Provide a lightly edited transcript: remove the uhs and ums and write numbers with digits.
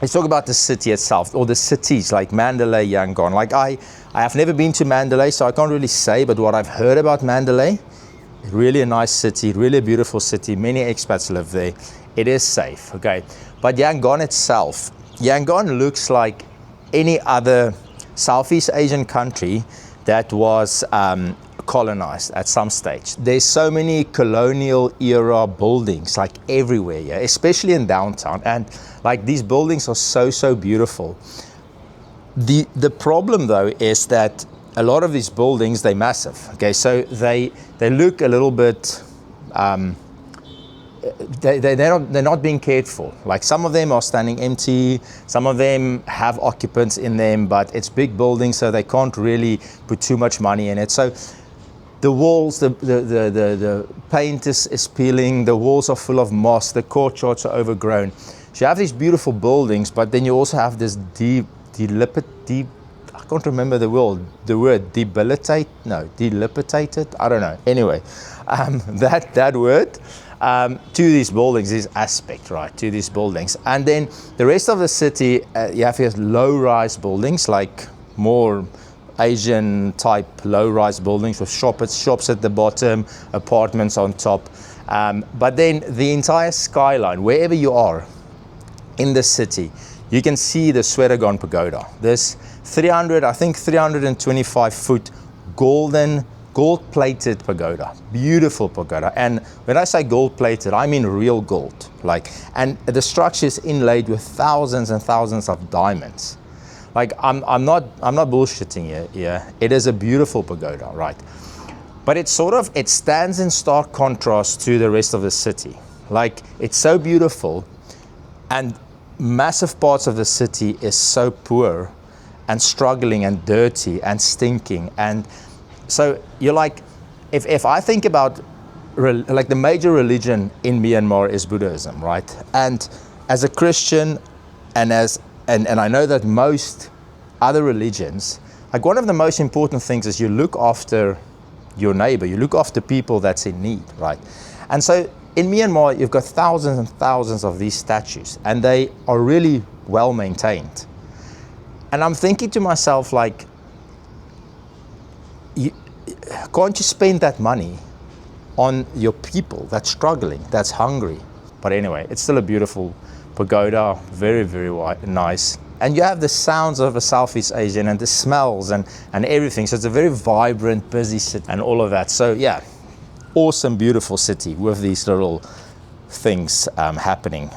let's talk about the city itself, or the cities like Mandalay, Yangon. Like I have never been to Mandalay, so I can't really say, but what I've heard about Mandalay, really a nice city, really a beautiful city. Many expats live there. It is safe, okay? But Yangon itself, Yangon looks like any other Southeast Asian country that was colonized at some stage. There's so many colonial era buildings like everywhere, yeah, especially in downtown, and like these buildings are so beautiful. The problem though is that a lot of these buildings, they're massive, okay, so they look a little bit they're not being cared for. Like some of them are standing empty, some of them have occupants in them, but it's big buildings, so they can't really put too much money in it. So the walls, the paint is peeling, the walls are full of moss, the courtyards are overgrown. So you have these beautiful buildings, but then you also have this I can't remember the word, dilapidated, I don't know. Anyway, that word to these buildings, this aspect, right, to these buildings. And then the rest of the city, you have here low-rise buildings, like more Asian type low-rise buildings with shops at the bottom, apartments on top. But then the entire skyline, wherever you are in the city, you can see the Shwedagon Pagoda. This 325 foot gold-plated pagoda, beautiful pagoda. And when I say gold-plated, I mean real gold. And the structure is inlaid with thousands and thousands of diamonds. Like I'm not bullshitting here. Yeah, it is a beautiful pagoda, right? But it stands in stark contrast to the rest of the city. Like it's so beautiful, and massive parts of the city is so poor and struggling and dirty and stinking. And so you're like, if I think about like the major religion in Myanmar is Buddhism, right? And as a Christian, and I know that most other religions, like one of the most important things is you look after your neighbor, you look after people that's in need, right? And so in Myanmar, you've got thousands and thousands of these statues, and they are really well maintained. And I'm thinking to myself, like, can't you spend that money on your people that's struggling, that's hungry? But anyway, it's still a beautiful pagoda, very nice. And you have the sounds of a Southeast Asian, and the smells and everything. So it's a very vibrant, busy city and all of that. So yeah, awesome, beautiful city with these little things happening.